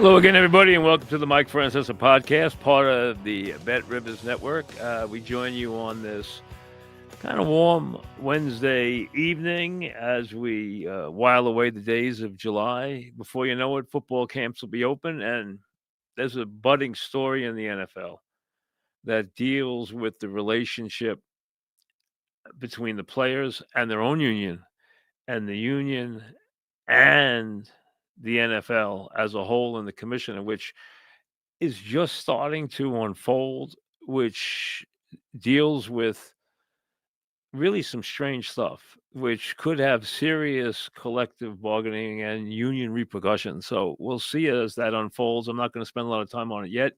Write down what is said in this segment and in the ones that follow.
Hello again, everybody, and welcome to the Mike Francesa podcast, part of the Bet Rivers Network. We join you on this kind of warm Wednesday evening as we while away the days of July. Before you know it, football camps will be open, and there's a budding story in the NFL that deals with the relationship between the players and their own union, and the union and the NFL as a whole, and the commissioner, which is just starting to unfold, which deals with really some strange stuff, which could have serious collective bargaining and union repercussions. So we'll see as that unfolds. I'm not going to spend a lot of time on it yet,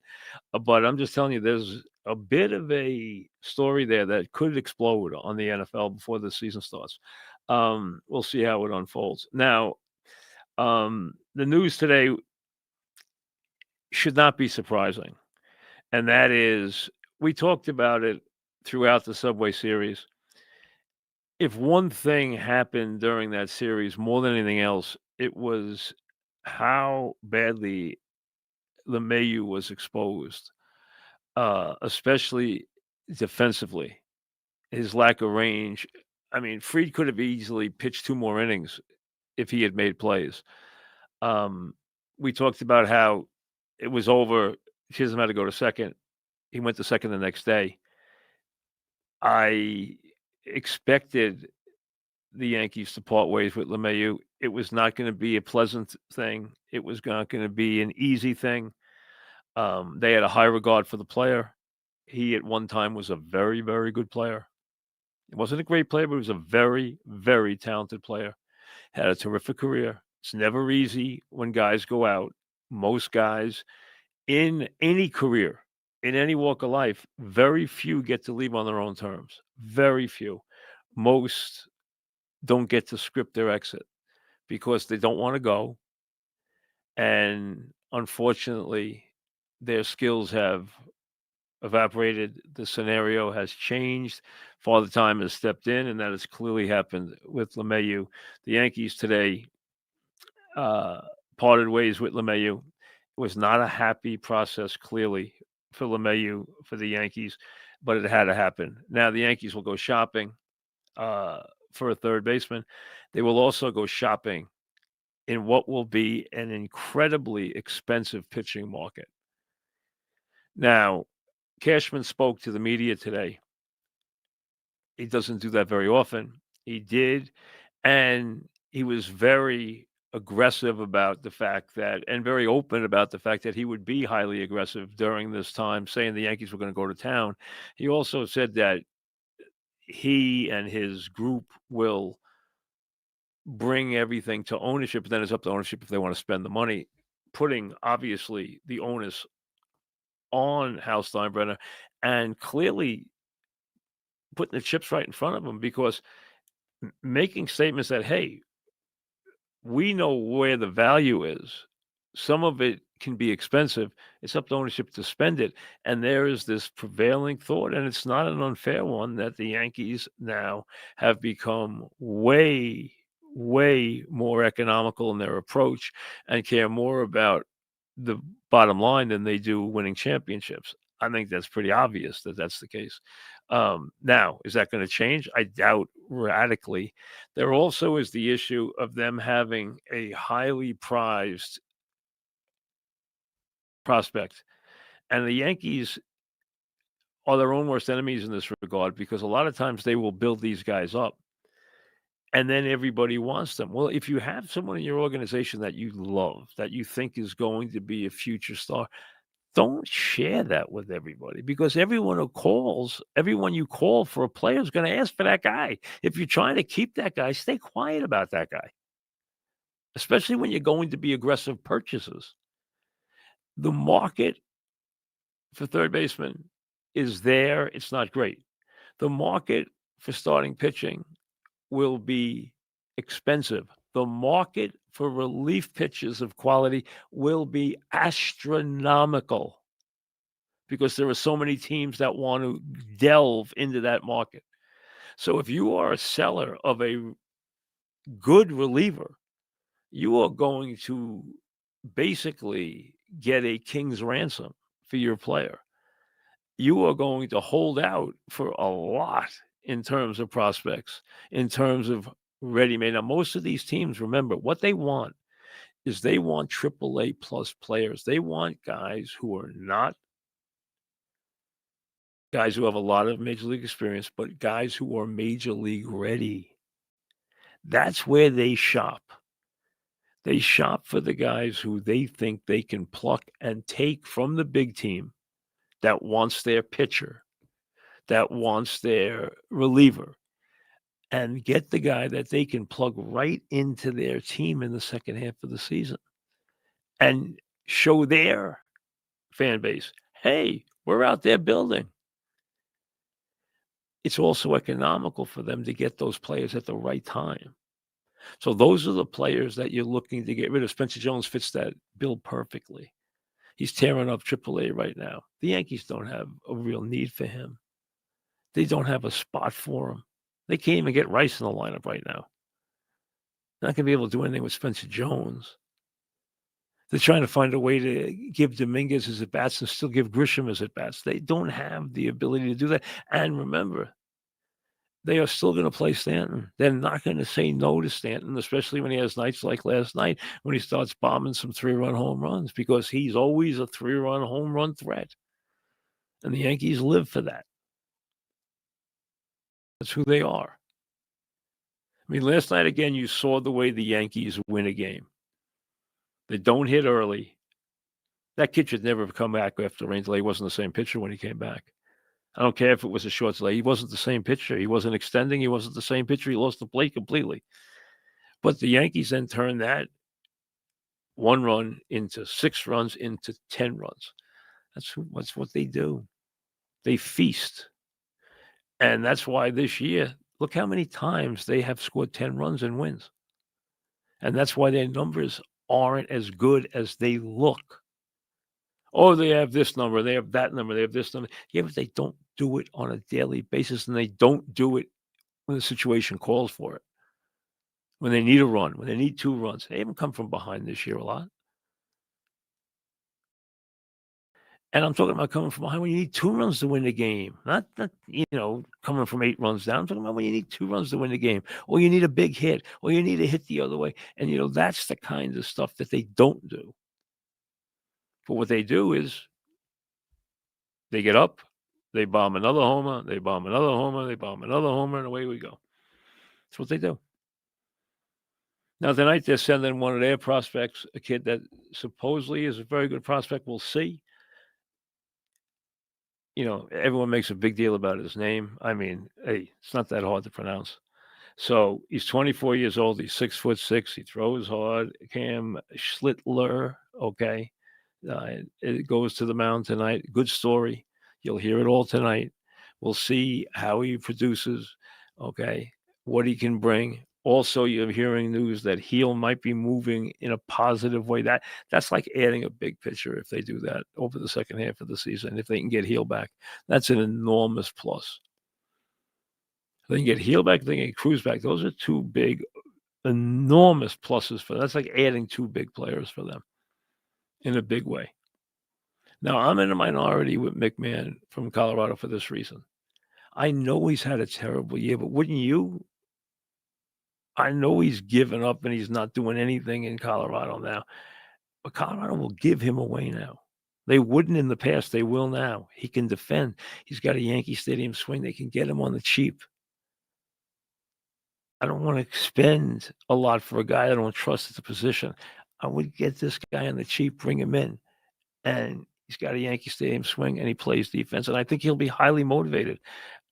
but I'm just telling you, there's a bit of a story there that could explode on the NFL before the season starts. We'll see how it unfolds. Now, the news today should not be surprising. And that is, we talked about it throughout the Subway series. If one thing happened during that series more than anything else, it was how badly LeMahieu was exposed, especially defensively. His lack of range. I mean, Fried could have easily pitched 2 more innings if he had made plays. We talked about how it was over. Chisholm had to go to second. He went to second the next day. I expected the Yankees to part ways with LeMahieu. It was not going to be a pleasant thing. It was not going to be an easy thing. They had a high regard for the player. He, at one time, was a very, very good player. He wasn't a great player, but he was a very, very talented player. Had a terrific career. It's never easy when guys go out. Most guys in any career, in any walk of life, very few get to leave on their own terms. Very few. Most don't get to script their exit because they don't want to go. And unfortunately, their skills have evaporated. The scenario has changed. Father Time has stepped in, and that has clearly happened with LeMahieu. The Yankees today parted ways with LeMahieu. It was not a happy process, clearly, for LeMahieu, for the Yankees, but it had to happen. Now the Yankees will go shopping for a third baseman. They will also go shopping in what will be an incredibly expensive pitching market. Now, Cashman spoke to the media today. He doesn't do that very often. He did, and he was very aggressive about the fact that, and very open about the fact that he would be highly aggressive during this time, saying the Yankees were going to go to town. He also said that he and his group will bring everything to ownership, and then it's up to ownership if they want to spend the money, putting obviously the onus on Hal Steinbrenner and clearly putting the chips right in front of him, because making statements that, hey, we know where the value is. Some of it can be expensive. It's up to ownership to spend it. And there is this prevailing thought, and it's not an unfair one, that the Yankees now have become way, way more economical in their approach and care more about the bottom line than they do winning championships. I think that's pretty obvious that that's the case. Now, is that going to change? I doubt radically. There also is the issue of them having a highly prized prospect. And the Yankees are their own worst enemies in this regard, because a lot of times they will build these guys up and then everybody wants them. Well, if you have someone in your organization that you love, that you think is going to be a future star, don't share that with everybody, because everyone you call for a player is going to ask for that guy. If you're trying to keep that guy, stay quiet about that guy, especially when you're going to be aggressive purchases. The market for third baseman is there. It's not great. The market for starting pitching will be expensive. The market for relief pitches of quality will be astronomical, because there are so many teams that want to delve into that market. So if you are a seller of a good reliever, you are going to basically get a king's ransom for your player. You are going to hold out for a lot in terms of prospects, in terms of ready-made. Now, most of these teams, remember, what they want is they want AAA plus players. They want guys who are not guys who have a lot of major league experience, but guys who are major league ready. That's where they shop. They shop for the guys who they think they can pluck and take from the big team that wants their pitcher, that wants their reliever, and get the guy that they can plug right into their team in the second half of the season and show their fan base, hey, we're out there building. It's also economical for them to get those players at the right time. So those are the players that you're looking to get rid of. Spencer Jones fits that bill perfectly. He's tearing up AAA right now. The Yankees don't have a real need for him. They don't have a spot for him. They can't even get Rice in the lineup right now. They're not going to be able to do anything with Spencer Jones. They're trying to find a way to give Dominguez his at-bats and still give Grisham his at-bats. They don't have the ability to do that. And remember, they are still going to play Stanton. They're not going to say no to Stanton, especially when he has nights like last night when he starts bombing some 3-run home runs, because he's always a 3-run home run threat. And the Yankees live for that. That's who they are. I mean, last night, again, you saw the way the Yankees win a game. They don't hit early. That kid should never have come back after the rain delay. He wasn't the same pitcher when he came back. I don't care if it was a short delay. He wasn't the same pitcher. He wasn't extending. He wasn't the same pitcher. He lost the plate completely. But the Yankees then turned that 1 run into 6 runs into 10 runs. That's what they do. They feast. And that's why this year, look how many times they have scored 10 runs and wins. And that's why their numbers aren't as good as they look. Oh, they have this number, they have that number, they have this number. Yeah, but they don't do it on a daily basis, and they don't do it when the situation calls for it. When they need a run, when they need 2 runs. They haven't come from behind this year a lot. And I'm talking about coming from behind when you need 2 runs to win the game. Not coming from 8 runs down. I'm talking about when you need 2 runs to win the game, or you need a big hit, or you need a hit the other way. And that's the kind of stuff that they don't do. But what they do is they get up, they bomb another homer, they bomb another homer, they bomb another homer, and away we go. That's what they do. Now, tonight they're sending one of their prospects, a kid that supposedly is a very good prospect. We'll see. Everyone makes a big deal about his name. I mean, hey, it's not that hard to pronounce. So he's 24 years old. He's 6'6". He throws hard. Cam Schlittler, okay. It goes to the mound tonight. Good story. You'll hear it all tonight. We'll see how he produces, okay, what he can bring. Also, you're hearing news that Heel might be moving in a positive way. That's like adding a big pitcher if they do that over the second half of the season. If they can get Heel back, that's an enormous plus. If they can get Heel back, they can get Cruz back. Those are 2 big, enormous pluses for them. That's like adding 2 big players for them in a big way. Now, I'm in a minority with McMahon from Colorado for this reason. I know he's had a terrible year, but wouldn't you? I know he's given up and he's not doing anything in Colorado now. But Colorado will give him away now. They wouldn't in the past. They will now. He can defend. He's got a Yankee Stadium swing. They can get him on the cheap. I don't want to spend a lot for a guy I don't trust at the position. I would get this guy on the cheap, bring him in, and he's got a Yankee Stadium swing, and he plays defense, and I think he'll be highly motivated.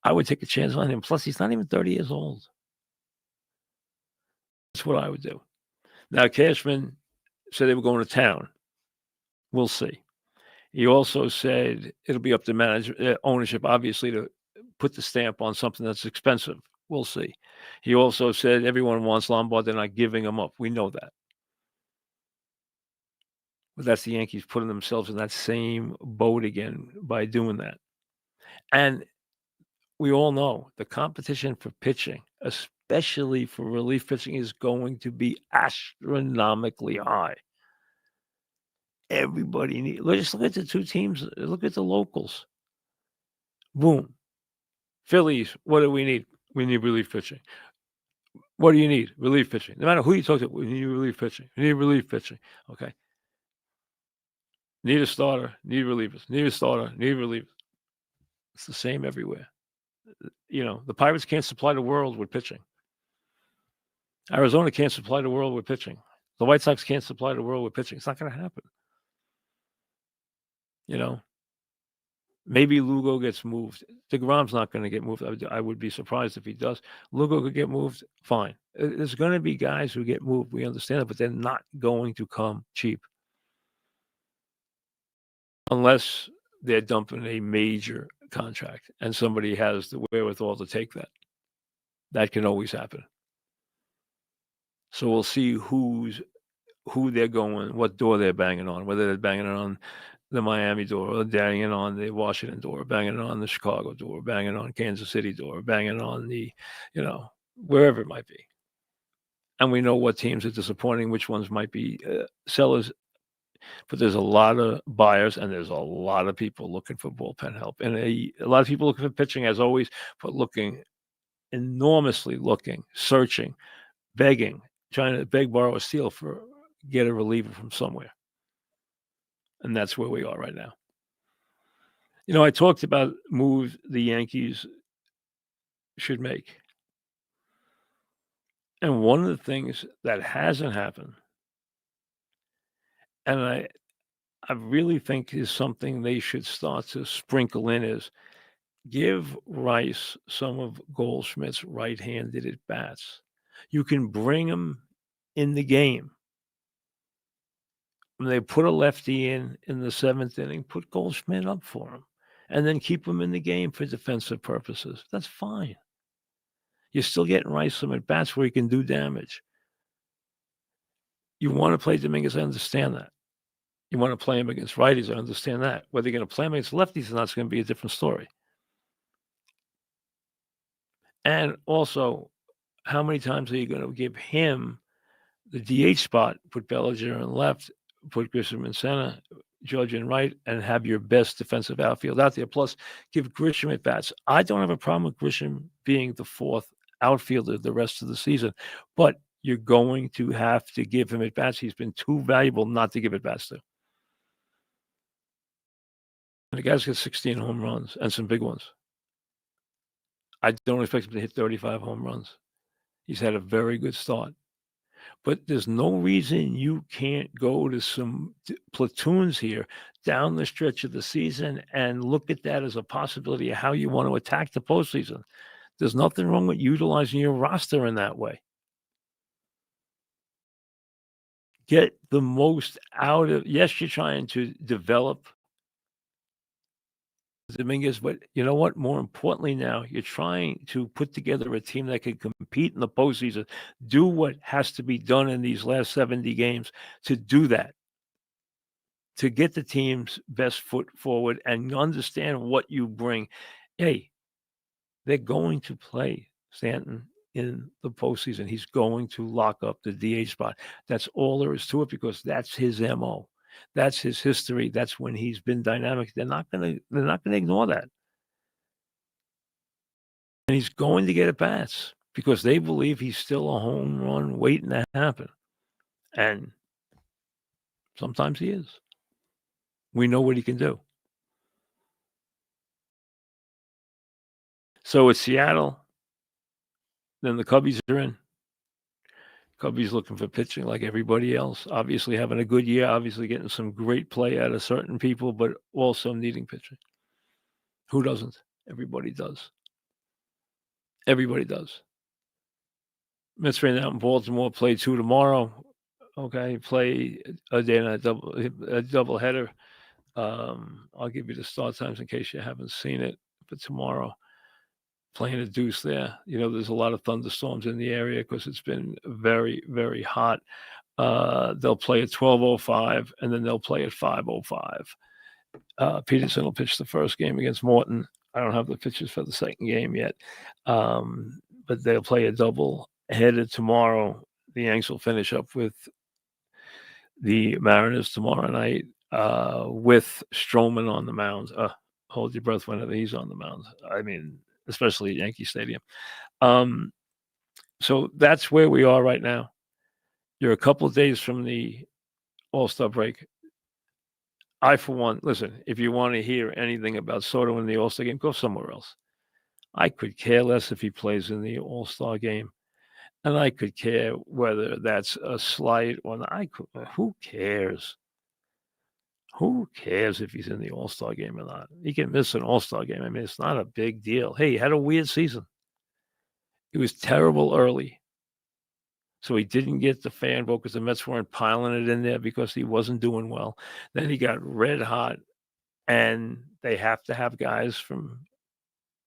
I would take a chance on him. Plus, he's not even 30 years old. That's what I would do. Now, Cashman said they were going to town. We'll see. He also said it'll be up to ownership, obviously, to put the stamp on something that's expensive. We'll see. He also said everyone wants Lombard. They're not giving him up. We know that. But that's the Yankees putting themselves in that same boat again by doing that. And we all know the competition for pitching, especially for relief pitching, is going to be astronomically high. Everybody needs. Just look at the two teams. Look at the locals. Boom. Phillies. What do we need? We need relief pitching. What do you need? Relief pitching. No matter who you talk to, we need relief pitching. We need relief pitching. Okay. Need a starter. Need relievers. Need a starter. Need relievers. It's the same everywhere. The Pirates can't supply the world with pitching. Arizona can't supply the world with pitching. The White Sox can't supply the world with pitching. It's not going to happen. Maybe Lugo gets moved. DeGrom's not going to get moved. I would be surprised if he does. Lugo could get moved. Fine. There's going to be guys who get moved. We understand it, but they're not going to come cheap. Unless they're dumping a major contract and somebody has the wherewithal to take that. That can always happen. So we'll see who they're going, what door they're banging on, whether they're banging on the Miami door, or banging on the Washington door, banging on the Chicago door, banging on Kansas City door, banging on the, wherever it might be. And we know what teams are disappointing, which ones might be sellers. But there's a lot of buyers and there's a lot of people looking for bullpen help. And a lot of people looking for pitching, as always, but enormously looking, searching, begging, trying to beg, borrow, or steal get a reliever from somewhere. And that's where we are right now. I talked about moves the Yankees should make. And one of the things that hasn't happened, and I really think is something they should start to sprinkle in, is give Rice some of Goldschmidt's right-handed at-bats. You can bring him in the game. When they put a lefty in the seventh inning, put Goldschmidt up for him, and then keep him in the game for defensive purposes. That's fine. You're still getting Rice some at-bats where he can do damage. You want to play Dominguez, I understand that. You want to play him against righties, I understand that. Whether you're going to play him against lefties or not is going to be a different story. And also, how many times are you going to give him the DH spot, put Bellinger in left, put Grisham in center, Judge in right, and have your best defensive outfield out there? Plus, give Grisham at bats. I don't have a problem with Grisham being the fourth outfielder the rest of the season, but you're going to have to give him at bats. He's been too valuable not to give at bats to. And the guy's got 16 home runs and some big ones. I don't expect him to hit 35 home runs. He's had a very good start. But there's no reason you can't go to some platoons here down the stretch of the season and look at that as a possibility of how you want to attack the postseason. There's nothing wrong with utilizing your roster in that way. Get the most out of, yes, you're trying to develop Dominguez, but you know what? More importantly now, you're trying to put together a team that can compete in the postseason, do what has to be done in these last 70 games to do that, to get the team's best foot forward and understand what you bring. Hey, they're going to play Stanton in the postseason. He's going to lock up the DH spot. That's all there is to it because that's his MO. That's his history. That's when he's been dynamic. They're not going to ignore that. And he's going to get at bats because they believe he's still a home run waiting to happen. And sometimes he is. We know what he can do. So it's Seattle. Then the Cubbies are in. Cubbies looking for pitching like everybody else. Obviously having a good year. Obviously getting some great play out of certain people, but also needing pitching. Who doesn't? Everybody does. Everybody does. Mets right now in Baltimore play 2 tomorrow. Okay, play a day and a double header. I'll give you the start times in case you haven't seen it. But tomorrow, playing a deuce there. There's a lot of thunderstorms in the area because it's been very, very hot. They'll play at 12:05 and then they'll play at 5:05. Peterson will pitch the first game against Morton. I don't have the pitches for the second game yet, but they'll play a double headed tomorrow. The Yanks will finish up with the Mariners tomorrow night. with Stroman on the mound. Hold your breath whenever he's on the mound. I mean, especially at Yankee Stadium. So that's where we are right now. You're a couple of days from the All-Star break. I, for one, listen, if you want to hear anything about Soto in the All-Star game, go somewhere else. I could care less if he plays in the All-Star game. And I could care whether that's a slight or not. Who cares? Who cares if he's in the All-Star game or not? He can miss an All-Star game. I mean, it's not a big deal. Hey, he had a weird season. He was terrible early. So he didn't get the fan vote because the Mets weren't piling it in there because he wasn't doing well. Then he got red hot, and they have to have guys from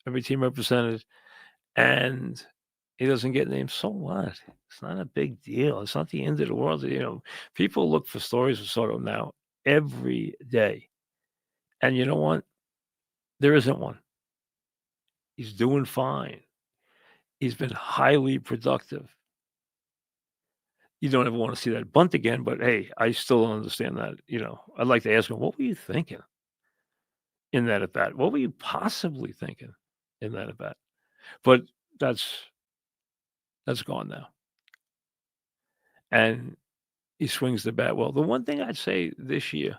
every team represented, and he doesn't get named. So what? It's not a big deal. It's not the end of the world. You know, people look for stories of Soto now every day. And you know what? There isn't one. He's doing fine. He's been highly productive. You don't ever want to see that bunt again, but hey, I still don't understand that. You know, I'd like to ask him, what were you thinking in that at bat? What were you possibly thinking in that at bat? But that's gone now. And he swings the bat well. The one thing I'd say this year,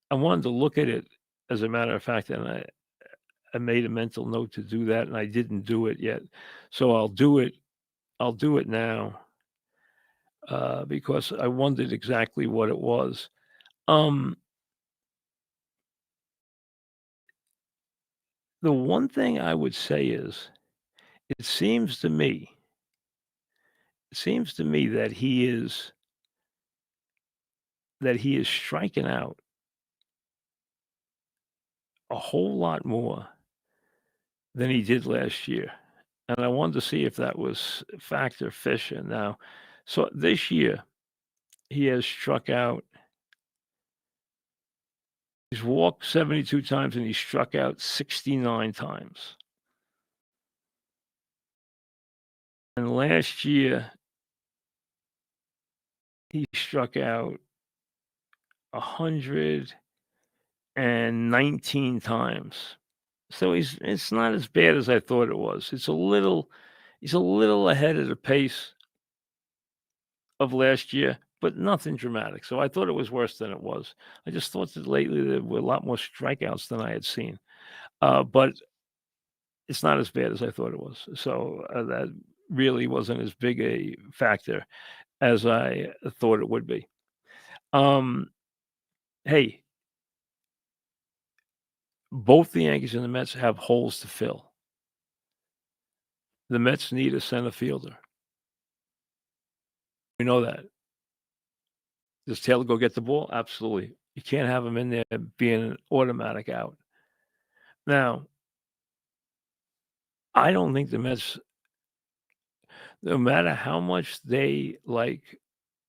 I wanted to look at it as a matter of fact, and I made a mental note to do that, and I didn't do it yet. So I'll do it. I'll do it now because I wondered exactly what it was. The one thing I would say is, it seems to me that he is striking out a whole lot more than he did last year. And I wanted to see if that was fact or fiction. Now, so this year, he has struck out. He's walked 72 times and he struck out 69 times. And last year, he struck out 119 times. So it's not as bad as I thought it was. He's a little ahead of the pace of last year, but nothing dramatic. So I thought it was worse than it was. I just thought that lately there were a lot more strikeouts than I had seen. But it's not as bad as I thought it was. So that really wasn't as big a factor as I thought it would be. Hey, both the Yankees and the Mets have holes to fill. The Mets need a center fielder. We know that. Does Taylor go get the ball? Absolutely. You can't have him in there being an automatic out. Now, I don't think the Mets, no matter how much they like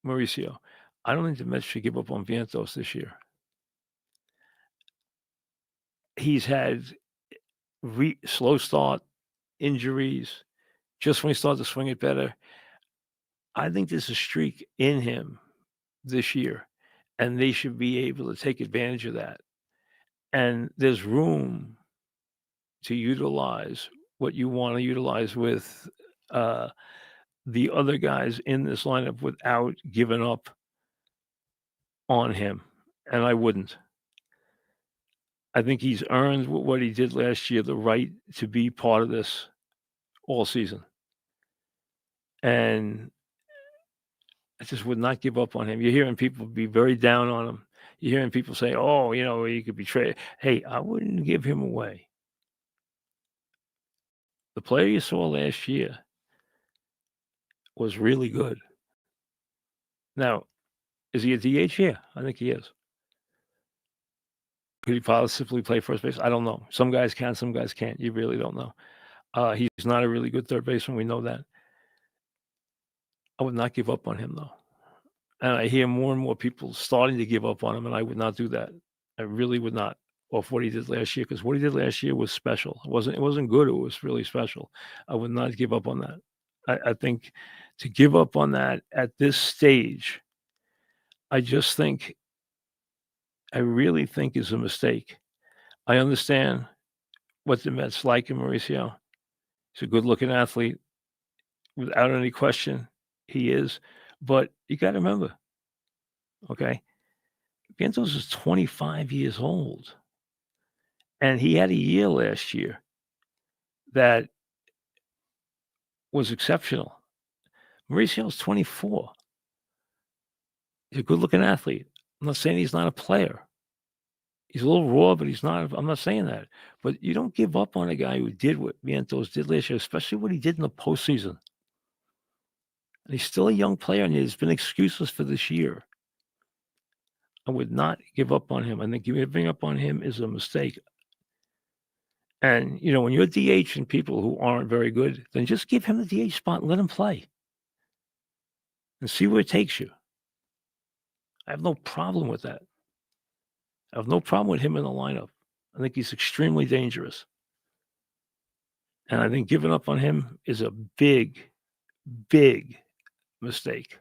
Mauricio, I don't think the Mets should give up on Vientos this year. He's had slow start, injuries. Just when he started to swing it better, I think there's a streak in him this year, and they should be able to take advantage of that. And there's room to utilize what you want to utilize with the other guys in this lineup without giving up on him. And I wouldn't. I think he's earned what he did last year, the right to be part of this all season. And I just would not give up on him. You're hearing people be very down on him. You're hearing people say, oh, you know, he could be traded. Hey, I wouldn't give him away. The player you saw last year was really good. Now, is he a DH? Yeah, I think he is. Could he possibly play first base? I don't know. Some guys can, some guys can't. You really don't know. He's not a really good third baseman. We know that. I would not give up on him, though. And I hear more and more people starting to give up on him, and I would not do that. I really would not, off what he did last year, because what he did last year was special. It wasn't good. It was really special. I would not give up on that. I think to give up on that at this stage, I just think I really think is a mistake. I understand what the Mets like in Mauricio. He's a good-looking athlete, without any question. He is, but you got to remember, okay, Vientos is 25 years old, and he had a year last year that was exceptional. Mauricio's 24. He's a good-looking athlete. I'm not saying he's not a player. He's a little raw, but he's not. I'm not saying that. But you don't give up on a guy who did what Vientos did last year, especially what he did in the postseason. And he's still a young player, and there's been excuses for this year. I would not give up on him. I think giving up on him is a mistake. And, when you're DHing people who aren't very good, then just give him the DH spot and let him play and see where it takes you. I have no problem with that. I have no problem with him in the lineup. I think he's extremely dangerous. And I think giving up on him is a big, big mistake.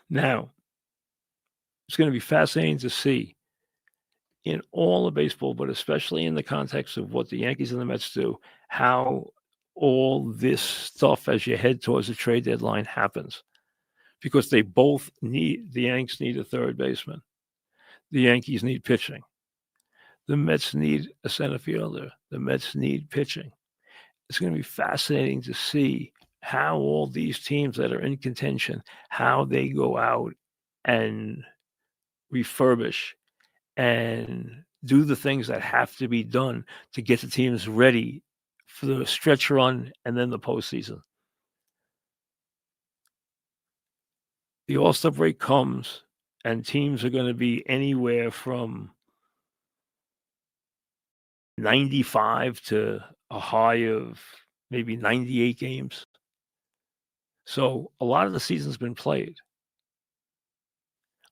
Now, it's going to be fascinating to see in all of baseball, but especially in the context of what the Yankees and the Mets do, how all this stuff as you head towards the trade deadline happens. Because the Yanks need a third baseman. The Yankees need pitching. The Mets need a center fielder. The Mets need pitching. It's going to be fascinating to see how all these teams that are in contention, how they go out and refurbish and do the things that have to be done to get the teams ready for the stretch run and then the postseason. The All-Star break comes, and teams are going to be anywhere from 95 to a high of maybe 98 games. So a lot of the season's been played.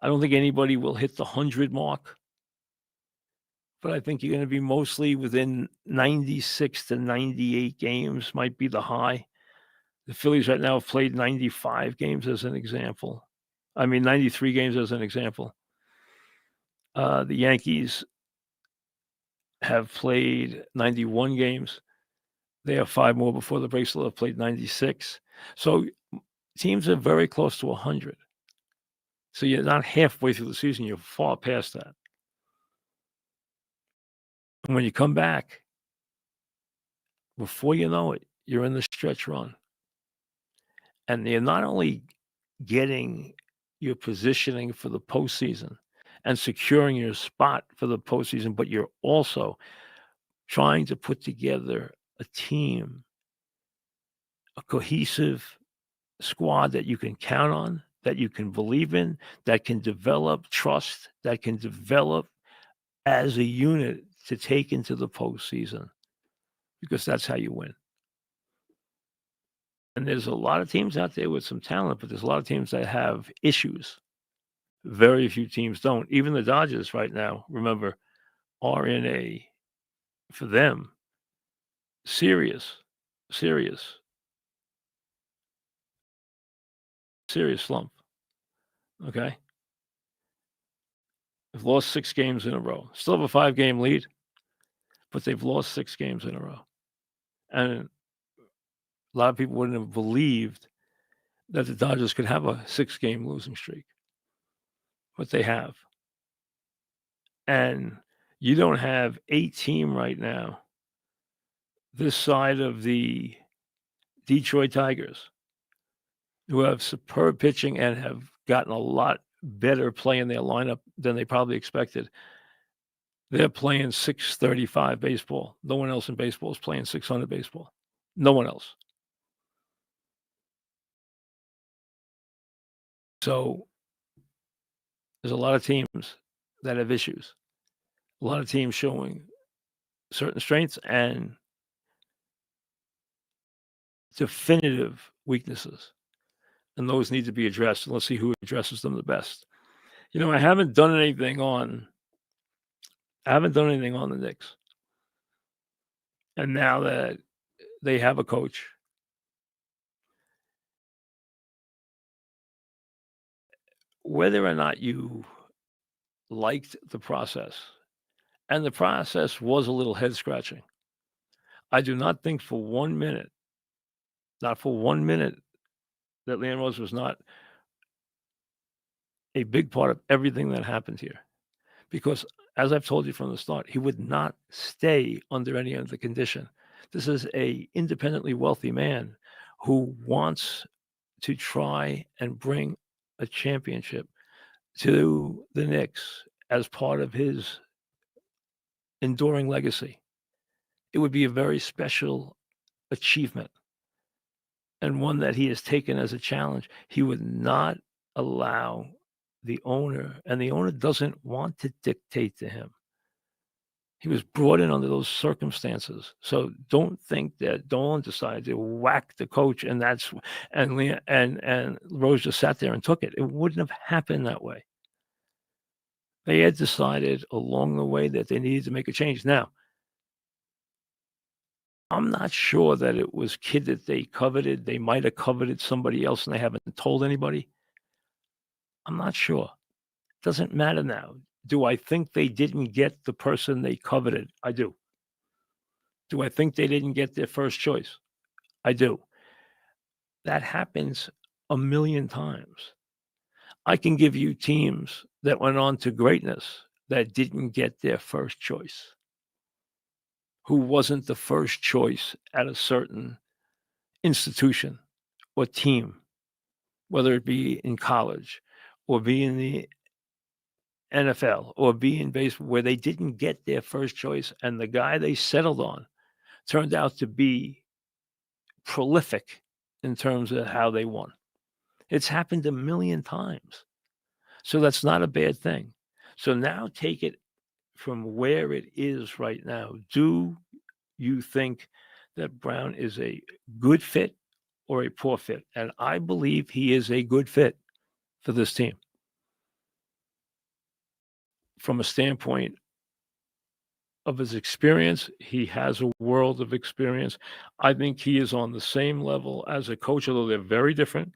I don't think anybody will hit the 100 mark, but I think you're going to be mostly within 96 to 98 games might be the high. The Phillies right now have played 95 games as an example. 93 games as an example. The Yankees have played 91 games. They have 5 more before the break, so they've played 96. So teams are very close to 100. So you're not halfway through the season. You're far past that. And when you come back, before you know it, you're in the stretch run. And you're not only getting your positioning for the postseason and securing your spot for the postseason, but you're also trying to put together a team, a cohesive squad that you can count on, that you can believe in, that can develop trust, that can develop as a unit to take into the postseason, because that's how you win. And there's a lot of teams out there with some talent, but there's a lot of teams that have issues. Very few teams don't. Even the Dodgers right now, remember, are in a, for them, serious slump. Okay? They've lost 6 games in a row. Still have a 5-game lead, but they've lost 6 games in a row. And a lot of people wouldn't have believed that the Dodgers could have a 6-game losing streak, but they have. And you don't have a team right now this side of the Detroit Tigers who have superb pitching and have gotten a lot better play in their lineup than they probably expected. They're playing 635 baseball. No one else in baseball is playing 600 baseball. No one else. So there's a lot of teams that have issues. A lot of teams showing certain strengths and definitive weaknesses. And those need to be addressed. And let's see who addresses them the best. I haven't done anything on the Knicks. And now that they have a coach, whether or not you liked the process. And the process was a little head scratching. I do not think for 1 minute, not for 1 minute, that Leon Rose was not a big part of everything that happened here. Because as I've told you from the start, he would not stay under any other condition. This is a independently wealthy man who wants to try and bring a championship to the Knicks as part of his enduring legacy. It would be a very special achievement and one that he has taken as a challenge. He would not allow the owner, and the owner doesn't want to dictate to him. He was brought in under those circumstances. So don't think that Dolan decided to whack the coach and and Rose just sat there and took it. It wouldn't have happened that way. They had decided along the way that they needed to make a change. Now, I'm not sure that it was kid that they coveted. They might have coveted somebody else and they haven't told anybody. I'm not sure. Doesn't matter now. Do I think they didn't get the person they coveted? I do. Do I think they didn't get their first choice? I do. That happens a million times. I can give you teams that went on to greatness that didn't get their first choice, who wasn't the first choice at a certain institution or team, whether it be in college or be in the NFL or be in baseball, where they didn't get their first choice and the guy they settled on turned out to be prolific in terms of how they won. It's happened a million times. So that's not a bad thing. So now take it from where it is right now. Do you think that Brown is a good fit or a poor fit? And I believe he is a good fit for this team. From a standpoint of his experience, he has a world of experience. I think he is on the same level as a coach, although they're very different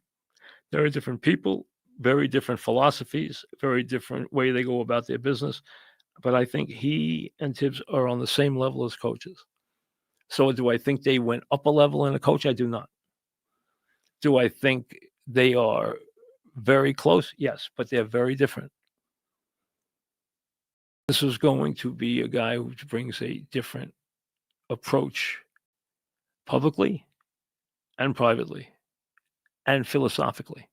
people, very different philosophies, very different way they go about their business. But I think he and Tibbs are on the same level as coaches. So do I think they went up a level in a coach? I do not. Do I think they are very close? Yes, but they're very different. This is going to be a guy who brings a different approach publicly and privately and philosophically.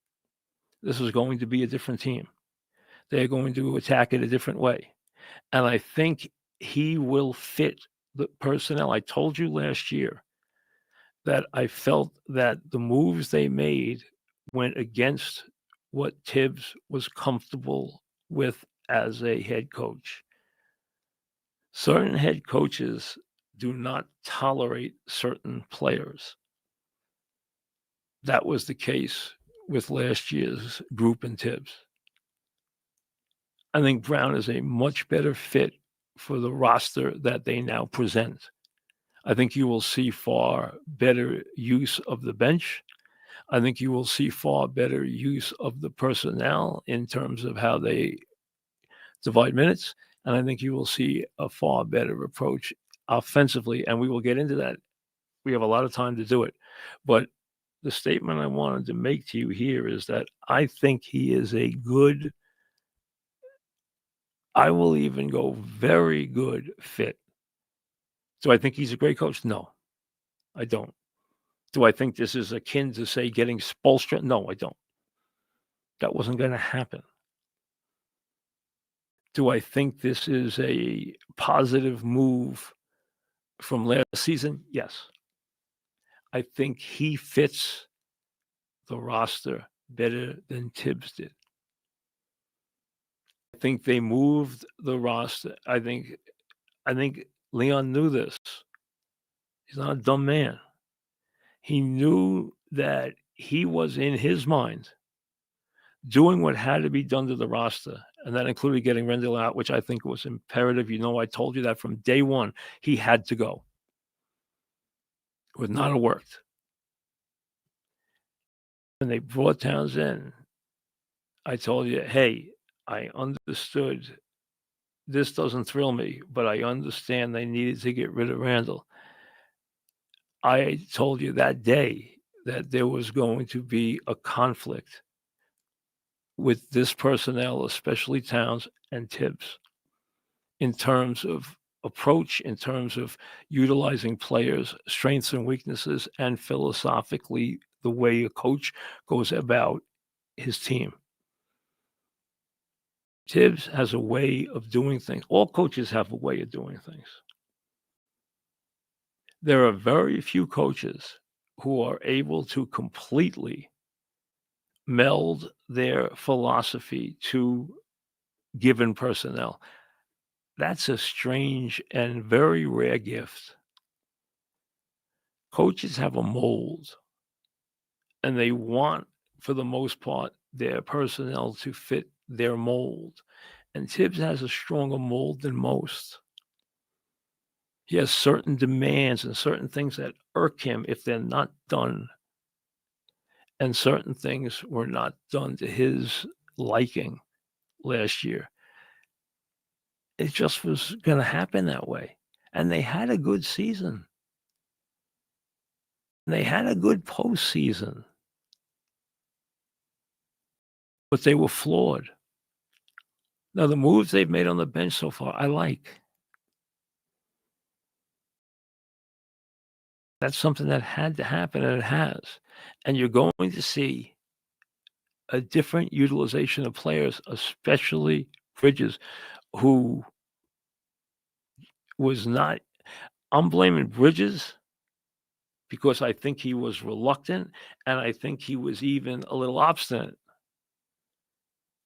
This is going to be a different team. They're going to attack it a different way. And I think he will fit the personnel. I told you last year that I felt that the moves they made went against what Tibbs was comfortable with as a head coach. Certain head coaches do not tolerate certain players. That was the case with last year's group and Tibbs. I think Brown is a much better fit for the roster that they now present. I think you will see far better use of the bench. I think you will see far better use of the personnel in terms of how they divide minutes. And I think you will see a far better approach offensively. And we will get into that. We have a lot of time to do it. But the statement I wanted to make to you here is that I think he is a good, I will even go very good fit. Do I think he's a great coach? No, I don't. Do I think this is akin to, say, getting Spoelstra? No, I don't. That wasn't going to happen. Do I think this is a positive move from last season? Yes. I think he fits the roster better than Tibbs did. I think they moved the roster. I think Leon knew this. He's not a dumb man. He knew that he was, in his mind, doing what had to be done to the roster, and that included getting Rendell out, which I think was imperative. You know, I told you that from day one, he had to go. It would not have worked. When they brought Towns in, I told you, hey, I understood this doesn't thrill me, but I understand they needed to get rid of Randall. I told you that day that there was going to be a conflict with this personnel, especially Towns and Tibbs, in terms of approach, in terms of utilizing players' strengths and weaknesses, and philosophically the way a coach goes about his team. Tibbs has a way of doing things. All coaches have a way of doing things. There are very few coaches who are able to completely meld their philosophy to given personnel. That's a strange and very rare gift. Coaches have a mold, and they want, for the most part, their personnel to fit their mold. And Tibbs has a stronger mold than most. He has certain demands and certain things that irk him if they're not done. And certain things were not done to his liking last year. It just was going to happen that way. And they had a good season. They had a good postseason. But they were flawed. Now, the moves they've made on the bench so far, I like. That's something that had to happen, and it has. And you're going to see a different utilization of players, especially Bridges, who was not. I'm blaming Bridges because I think he was reluctant, and I think he was even a little obstinate,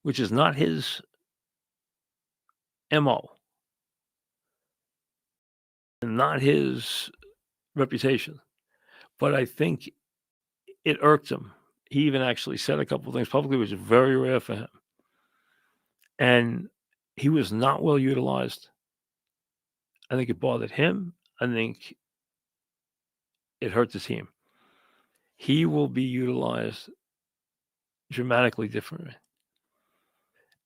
which is not his MO and not his reputation. But I think it irked him. He even actually said a couple of things publicly, which is very rare for him. And he was not well utilized. I think it bothered him. I think it hurt the team. He will be utilized dramatically differently.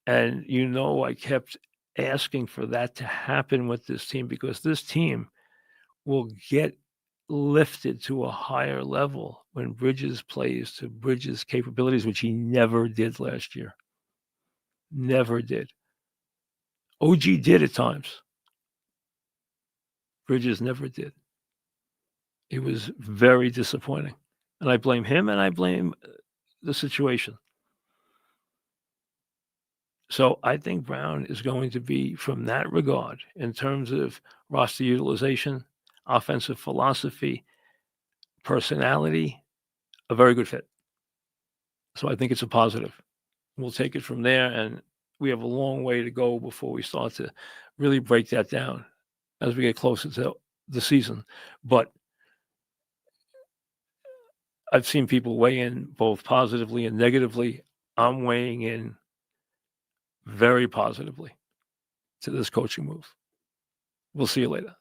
And I kept asking for that to happen with this team because this team will get lifted to a higher level when Bridges plays to Bridges' capabilities, which he never did last year. Never did. OG did at times. Bridges never did. It was very disappointing. And I blame him and I blame the situation. So I think Brown is going to be, from that regard, in terms of roster utilization, offensive philosophy, personality, a very good fit. So I think it's a positive. We'll take it from there, and we have a long way to go before we start to really break that down as we get closer to the season. But I've seen people weigh in both positively and negatively. I'm weighing in very positively to this coaching move. We'll see you later.